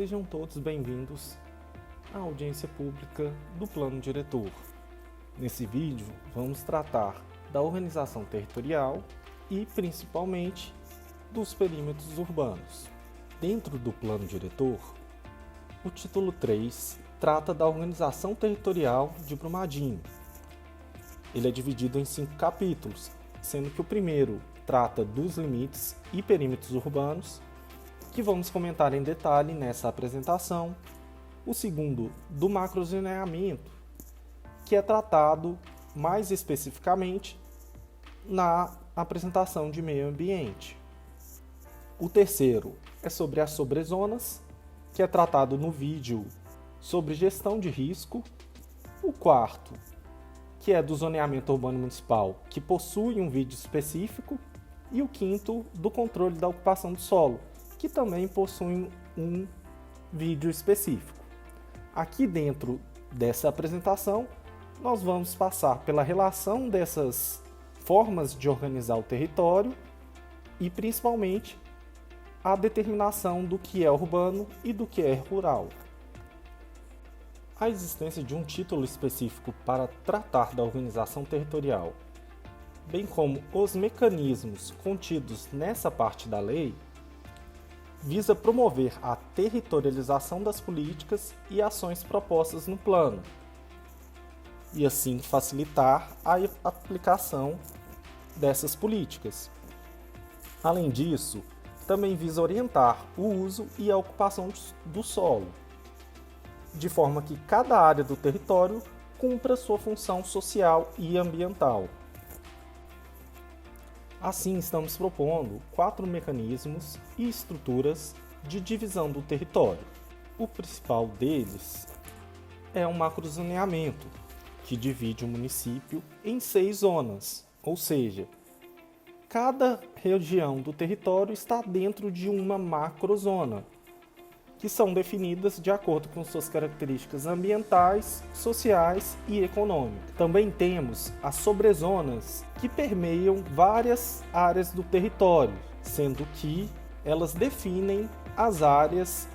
Sejam todos bem-vindos à audiência pública do Plano Diretor. Nesse vídeo, vamos tratar da organização territorial e, principalmente, dos perímetros urbanos. Dentro do Plano Diretor, o título 3 trata da organização territorial de Brumadinho. Ele é dividido em 5 capítulos, sendo que o primeiro trata dos limites e perímetros urbanos, que vamos comentar em detalhe nessa apresentação. O segundo, do macrozoneamento, que é tratado mais especificamente na apresentação de meio ambiente. O terceiro é sobre as sobrezonas, que é tratado no vídeo sobre gestão de risco. O quarto, que é do zoneamento urbano municipal, que possui um vídeo específico. E o quinto, do controle da ocupação do solo, que também possui um vídeo específico. Aqui dentro dessa apresentação, nós vamos passar pela relação dessas formas de organizar o território e, principalmente, a determinação do que é urbano e do que é rural. A existência de um título específico para tratar da organização territorial, bem como os mecanismos contidos nessa parte da lei, visa promover a territorialização das políticas e ações propostas no plano, e assim facilitar a aplicação dessas políticas. Além disso, também visa orientar o uso e a ocupação do solo, de forma que cada área do território cumpra sua função social e ambiental. Assim, estamos propondo 4 mecanismos e estruturas de divisão do território. O principal deles é o macrozoneamento, que divide o município em 6 zonas, ou seja, cada região do território está dentro de uma macrozona, que são definidas de acordo com suas características ambientais, sociais e econômicas. Também temos as sobrezonas, que permeiam várias áreas do território, sendo que elas definem as áreas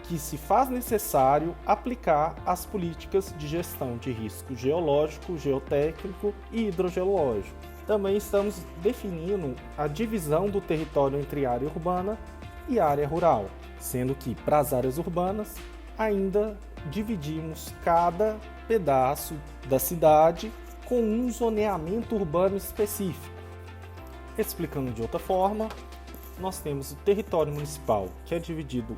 que se faz necessário aplicar as políticas de gestão de risco geológico, geotécnico e hidrogeológico. Também estamos definindo a divisão do território entre área urbana e área rural, sendo que para as áreas urbanas ainda dividimos cada pedaço da cidade com um zoneamento urbano específico. Explicando de outra forma, nós temos o território municipal, que é dividido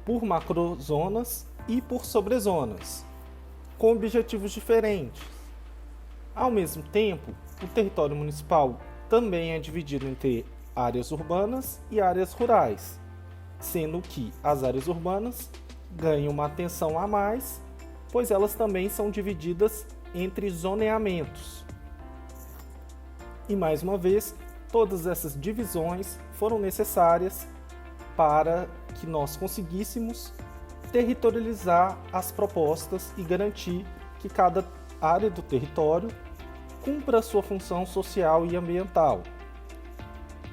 por macrozonas e por sobrezonas, com objetivos diferentes. Ao mesmo tempo, o território municipal também é dividido entre áreas urbanas e áreas rurais, sendo que as áreas urbanas ganham uma atenção a mais, pois elas também são divididas entre zoneamentos. E mais uma vez, todas essas divisões foram necessárias para que nós conseguíssemos territorializar as propostas e garantir que cada área do território cumpra a sua função social e ambiental.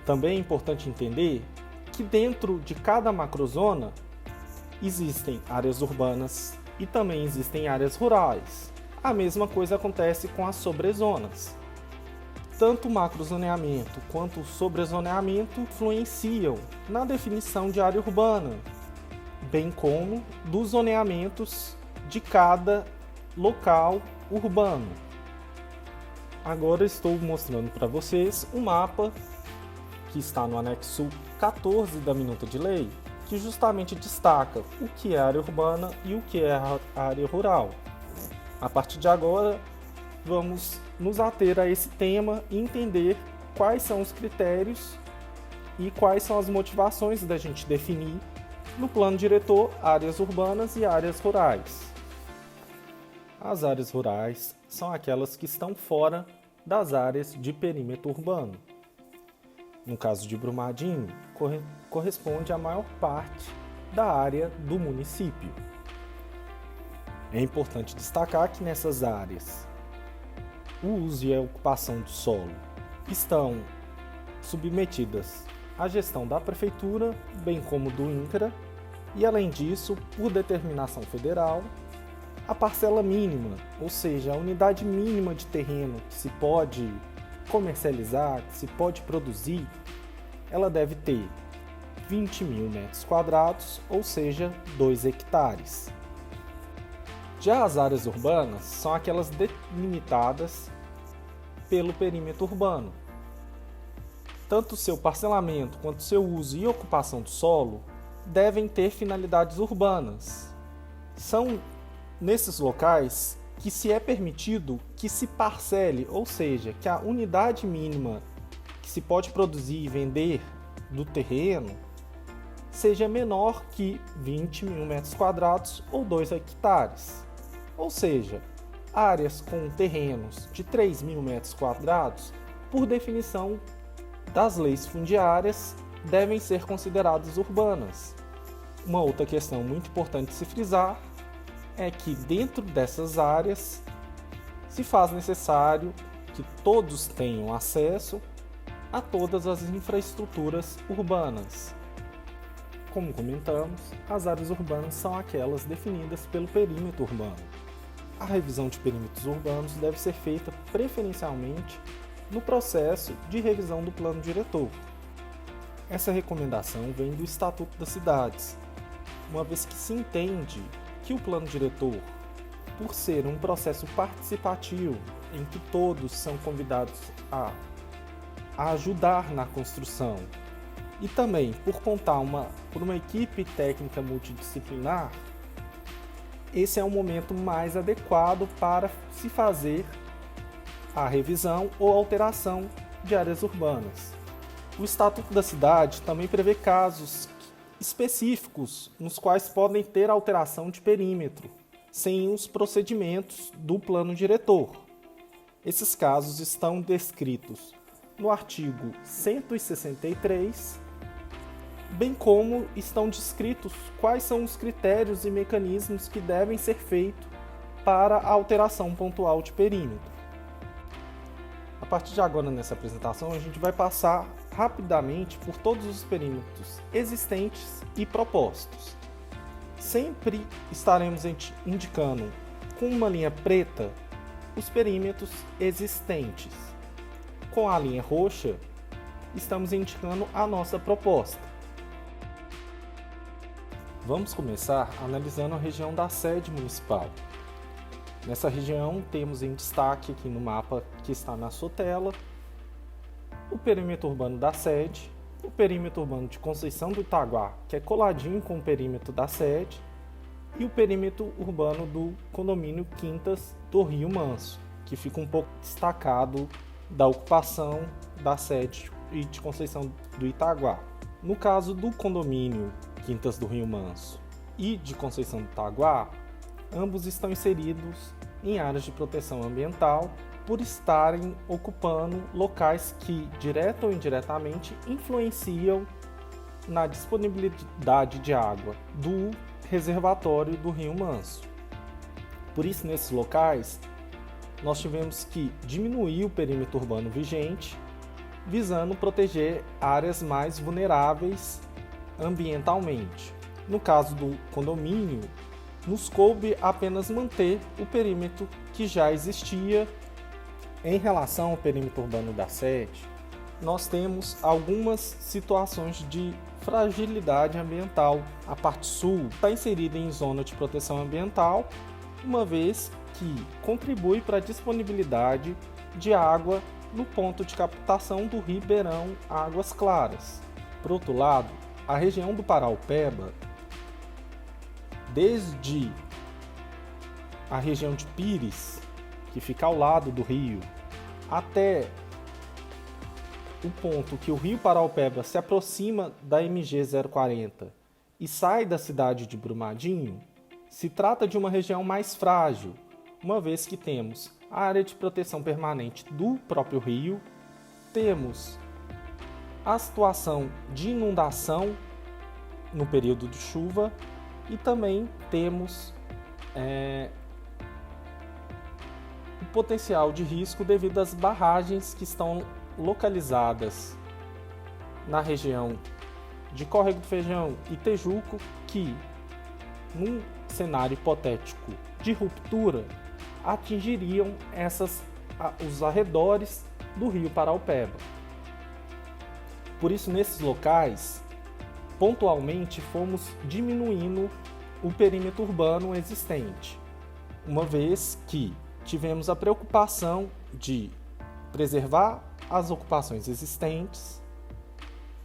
Também é importante entender que dentro de cada macrozona existem áreas urbanas e também existem áreas rurais. A mesma coisa acontece com as sobrezonas. Tanto o macrozoneamento quanto o sobrezoneamento influenciam na definição de área urbana, bem como dos zoneamentos de cada local urbano. Agora estou mostrando para vocês um mapa que está no anexo 14 da Minuta de Lei, que justamente destaca o que é área urbana e o que é a área rural. A partir de agora, vamos nos ater a esse tema e entender quais são os critérios e quais são as motivações da gente definir no plano diretor áreas urbanas e áreas rurais. As áreas rurais são aquelas que estão fora das áreas de perímetro urbano. No caso de Brumadinho, corresponde à maior parte da área do município. É importante destacar que nessas áreas, o uso e a ocupação do solo estão submetidas à gestão da Prefeitura, bem como do INCRA, E além disso, por determinação federal, a parcela mínima, ou seja, a unidade mínima de terreno que se pode comercializar, que se pode produzir, ela deve ter 20 mil metros quadrados, ou seja, 2 hectares. Já as áreas urbanas são aquelas delimitadas pelo perímetro urbano. Tanto o seu parcelamento quanto o seu uso e ocupação do solo devem ter finalidades urbanas. São nesses locais que se é permitido que se parcele, ou seja, que a unidade mínima que se pode produzir e vender do terreno seja menor que 20 mil metros quadrados ou 2 hectares. Ou seja, áreas com terrenos de 3 mil metros quadrados, por definição das leis fundiárias, devem ser consideradas urbanas. Uma outra questão muito importante de se frisar é que dentro dessas áreas se faz necessário que todos tenham acesso a todas as infraestruturas urbanas. Como comentamos, as áreas urbanas são aquelas definidas pelo perímetro urbano. A revisão de perímetros urbanos deve ser feita preferencialmente no processo de revisão do plano diretor. Essa recomendação vem do Estatuto das Cidades, uma vez que se entende que o plano diretor, por ser um processo participativo em que todos são convidados a ajudar na construção e também por contar por uma equipe técnica multidisciplinar, esse é o momento mais adequado para se fazer a revisão ou alteração de áreas urbanas. O Estatuto da Cidade também prevê casos específicos nos quais podem ter alteração de perímetro, sem os procedimentos do plano diretor. Esses casos estão descritos no artigo 163, bem como estão descritos quais são os critérios e mecanismos que devem ser feitos para a alteração pontual de perímetro. A partir de agora, nessa apresentação, a gente vai passar rapidamente por todos os perímetros existentes e propostos. Sempre estaremos indicando com uma linha preta os perímetros existentes. Com a linha roxa, estamos indicando a nossa proposta. Vamos começar analisando a região da sede municipal. Nessa região, temos em destaque aqui no mapa que está na sua tela o perímetro urbano da sede, o perímetro urbano de Conceição do Itaguá, que é coladinho com o perímetro da sede, e o perímetro urbano do condomínio Quintas do Rio Manso, que fica um pouco destacado da ocupação da sede e de Conceição do Itaguá. No caso do condomínio Quintas do Rio Manso e de Conceição do Itaguá, ambos estão inseridos em áreas de proteção ambiental por estarem ocupando locais que, direta ou indiretamente, influenciam na disponibilidade de água do reservatório do Rio Manso. Por isso, nesses locais, nós tivemos que diminuir o perímetro urbano vigente, visando proteger áreas mais vulneráveis ambientalmente. No caso do condomínio, nos coube apenas manter o perímetro que já existia. Em relação ao perímetro urbano da sede, nós temos algumas situações de fragilidade ambiental. A parte sul está inserida em zona de proteção ambiental, uma vez que contribui para a disponibilidade de água no ponto de captação do Ribeirão Águas Claras. Por outro lado, a região do Paraupeba, desde a região de Pires, que fica ao lado do rio, até o ponto que o rio Paraupeba se aproxima da MG 040 e sai da cidade de Brumadinho, se trata de uma região mais frágil, uma vez que temos a área de proteção permanente do próprio rio, temos a situação de inundação no período de chuva e também temos o potencial de risco devido às barragens que estão localizadas na região de Córrego do Feijão e Tejuco que, num cenário hipotético de ruptura, atingiriam os arredores do rio Paraupeba. Por isso, nesses locais, pontualmente fomos diminuindo o perímetro urbano existente, uma vez que tivemos a preocupação de preservar as ocupações existentes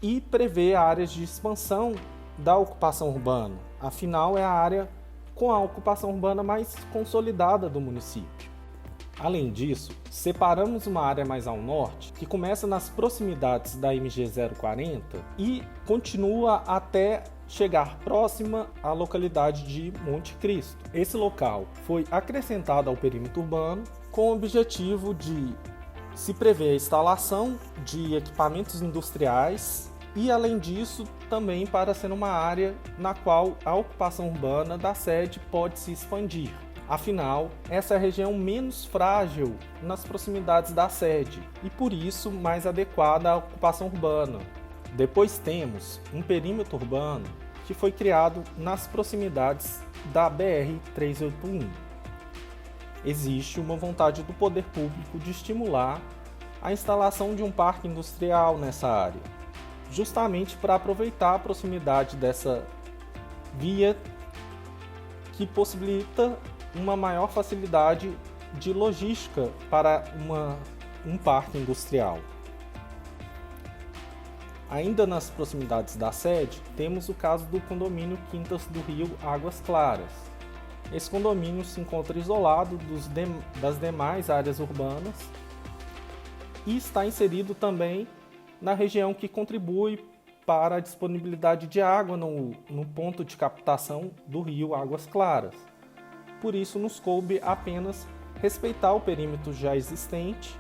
e prever áreas de expansão da ocupação urbana. Afinal, é a área com a ocupação urbana mais consolidada do município. Além disso, separamos uma área mais ao norte, que começa nas proximidades da MG 040 e continua até chegar próxima à localidade de Monte Cristo. Esse local foi acrescentado ao perímetro urbano com o objetivo de se prever a instalação de equipamentos industriais e, além disso, também para ser uma área na qual a ocupação urbana da sede pode se expandir. Afinal, essa é a região menos frágil nas proximidades da sede e, por isso, mais adequada à ocupação urbana. Depois temos um perímetro urbano que foi criado nas proximidades da BR-381. Existe uma vontade do poder público de estimular a instalação de um parque industrial nessa área, justamente para aproveitar a proximidade dessa via que possibilita uma maior facilidade de logística para um parque industrial. Ainda nas proximidades da sede, temos o caso do condomínio Quintas do Rio Águas Claras. Esse condomínio se encontra isolado das demais áreas urbanas e está inserido também na região que contribui para a disponibilidade de água no ponto de captação do rio Águas Claras. Por isso, nos coube apenas respeitar o perímetro já existente,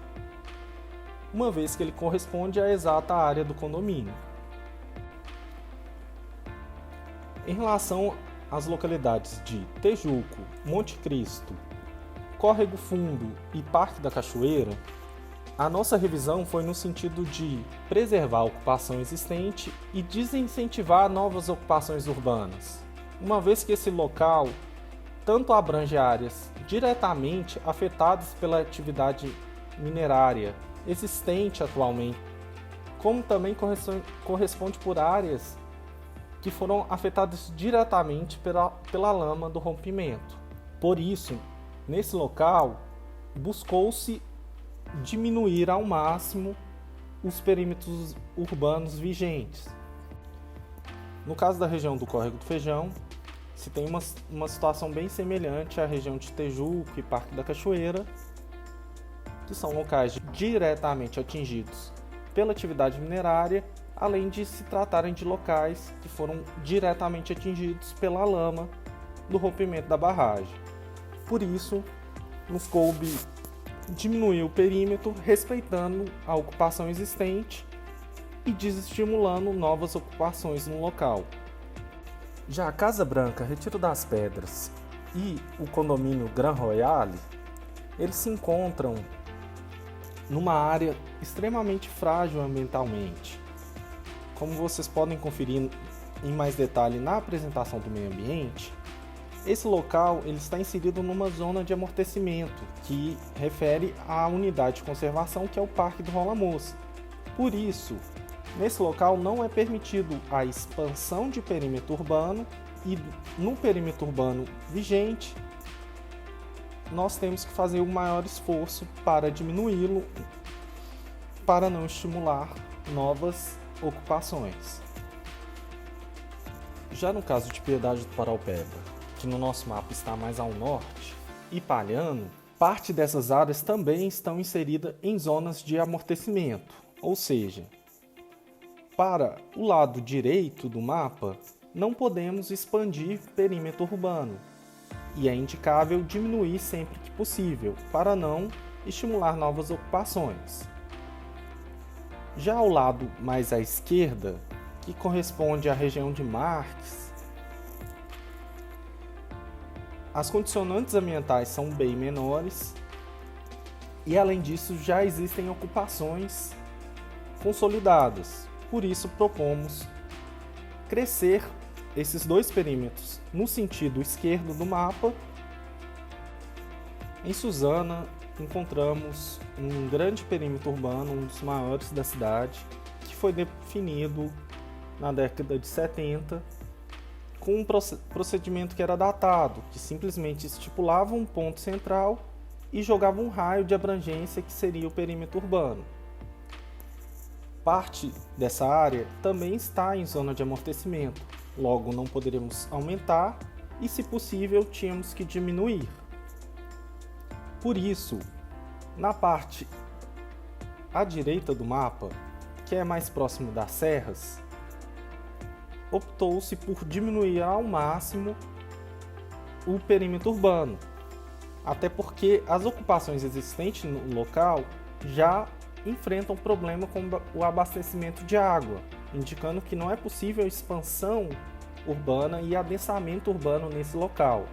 uma vez que ele corresponde à exata área do condomínio. Em relação às localidades de Tejuco, Monte Cristo, Córrego Fundo e Parque da Cachoeira, a nossa revisão foi no sentido de preservar a ocupação existente e desincentivar novas ocupações urbanas, uma vez que esse local tanto abrange áreas diretamente afetadas pela atividade minerária existente atualmente, como também corresponde por áreas que foram afetadas diretamente pela lama do rompimento. Por isso, nesse local, buscou-se diminuir ao máximo os perímetros urbanos vigentes. No caso da região do Córrego do Feijão, se tem uma situação bem semelhante à região de Tejuco e Parque da Cachoeira, que são locais diretamente atingidos pela atividade minerária, além de se tratarem de locais que foram diretamente atingidos pela lama do rompimento da barragem. Por isso, nos coube diminuir o perímetro, respeitando a ocupação existente e desestimulando novas ocupações no local. Já a Casa Branca, Retiro das Pedras e o condomínio Grand Royale, eles se encontram numa área extremamente frágil ambientalmente. Como vocês podem conferir em mais detalhe na apresentação do meio ambiente, esse local ele está inserido numa zona de amortecimento, que refere à unidade de conservação que é o Parque do Rola Moça. Por isso, nesse local não é permitido a expansão de perímetro urbano e no perímetro urbano vigente, nós temos que fazer o maior esforço para diminuí-lo, para não estimular novas ocupações. Já no caso de Piedade do Paraupeba, que no nosso mapa está mais ao norte, e Palhano, parte dessas áreas também estão inseridas em zonas de amortecimento, ou seja, para o lado direito do mapa, não podemos expandir perímetro urbano, e é indicável diminuir sempre que possível, para não estimular novas ocupações. Já ao lado mais à esquerda, que corresponde à região de Marques, as condicionantes ambientais são bem menores e, além disso, já existem ocupações consolidadas. Por isso, propomos crescer esses dois perímetros no sentido esquerdo do mapa. Em Suzana, encontramos um grande perímetro urbano, um dos maiores da cidade, que foi definido na década de 70, com um procedimento que era datado, que simplesmente estipulava um ponto central e jogava um raio de abrangência que seria o perímetro urbano. Parte dessa área também está em zona de amortecimento, logo não poderemos aumentar e, se possível, tínhamos que diminuir. Por isso, na parte à direita do mapa, que é mais próximo das serras, optou-se por diminuir ao máximo o perímetro urbano, até porque as ocupações existentes no local já enfrentam problema com o abastecimento de água, indicando que não é possível expansão urbana e adensamento urbano nesse local.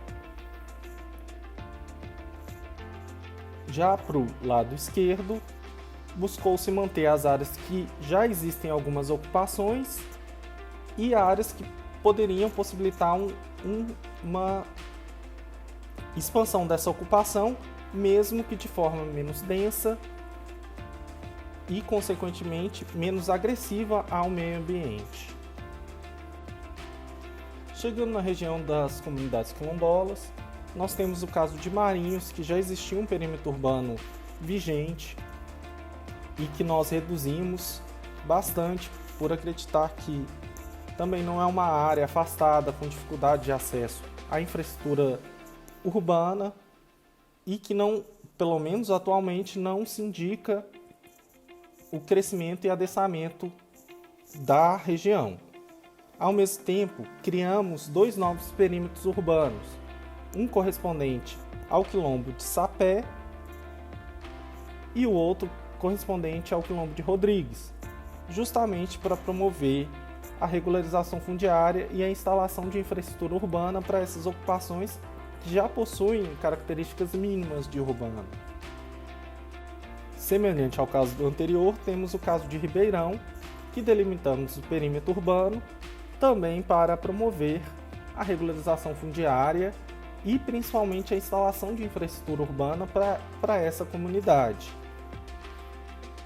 Já para o lado esquerdo, buscou-se manter as áreas que já existem algumas ocupações e áreas que poderiam possibilitar uma expansão dessa ocupação, mesmo que de forma menos densa e, consequentemente, menos agressiva ao meio ambiente. Chegando na região das comunidades quilombolas, nós temos o caso de Marinhos, que já existia um perímetro urbano vigente e que nós reduzimos bastante por acreditar que também não é uma área afastada com dificuldade de acesso à infraestrutura urbana e que não, pelo menos atualmente, não se indica o crescimento e adensamento da região. Ao mesmo tempo, criamos 2 novos perímetros urbanos, um correspondente ao quilombo de Sapé e o outro correspondente ao quilombo de Rodrigues, justamente para promover a regularização fundiária e a instalação de infraestrutura urbana para essas ocupações que já possuem características mínimas de urbano. Semelhante ao caso do anterior, temos o caso de Ribeirão, que delimitamos o perímetro urbano também para promover a regularização fundiária e principalmente a instalação de infraestrutura urbana para essa comunidade.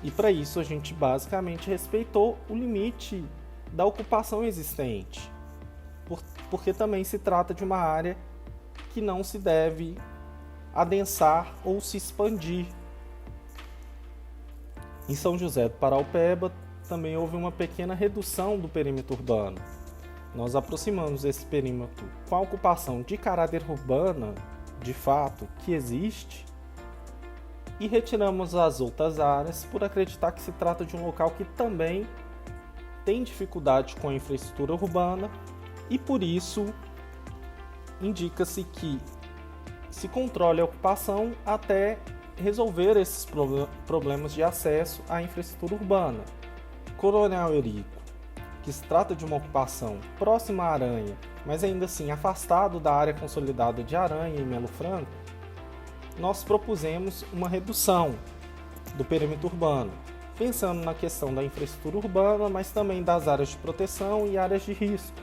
E para isso a gente basicamente respeitou o limite da ocupação existente, porque também se trata de uma área que não se deve adensar ou se expandir. Em São José do Paraupeba também houve uma pequena redução do perímetro urbano. Nós aproximamos esse perímetro com a ocupação de caráter urbana, de fato, que existe, e retiramos as outras áreas por acreditar que se trata de um local que também tem dificuldade com a infraestrutura urbana e, por isso, indica-se que se controle a ocupação até resolver esses problemas de acesso à infraestrutura urbana. Coronel Eurico, que se trata de uma ocupação próxima à Aranha, mas ainda assim afastado da área consolidada de Aranha e Melo Franco, nós propusemos uma redução do perímetro urbano, pensando na questão da infraestrutura urbana, mas também das áreas de proteção e áreas de risco.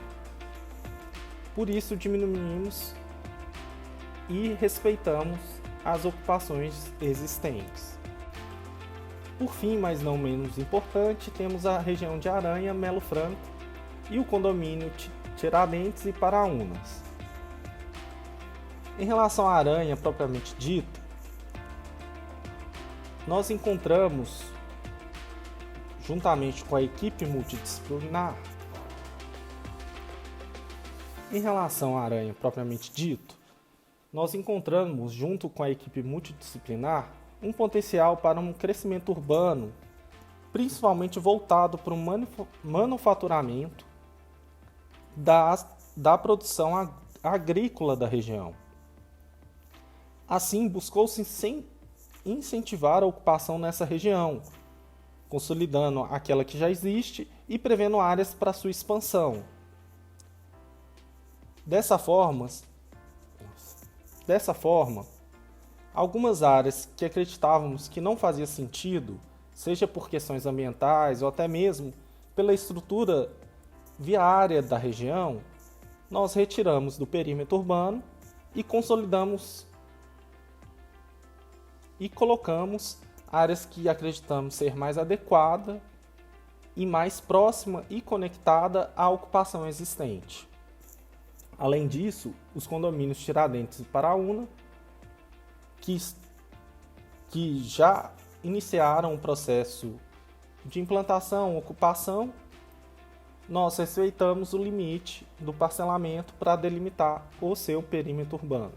Por isso, diminuímos e respeitamos as ocupações existentes. Por fim, mas não menos importante, temos a região de Aranha, Melo Franco e o condomínio Tiradentes e Paraúnas. Em relação à Aranha propriamente dita, nós encontramos, juntamente com a equipe multidisciplinar, em relação à Aranha propriamente dito, nós encontramos, junto com a equipe multidisciplinar, um potencial para um crescimento urbano, principalmente voltado para o manufaturamento da produção agrícola da região. Assim, buscou-se incentivar a ocupação nessa região, consolidando aquela que já existe e prevendo áreas para sua expansão. Dessa forma, algumas áreas que acreditávamos que não fazia sentido, seja por questões ambientais ou até mesmo pela estrutura viária da região, nós retiramos do perímetro urbano e consolidamos e colocamos áreas que acreditamos ser mais adequada e mais próxima e conectada à ocupação existente. Além disso, os condomínios Tiradentes e Paraúna, que já iniciaram o processo de implantação, ocupação, nós respeitamos o limite do parcelamento para delimitar o seu perímetro urbano.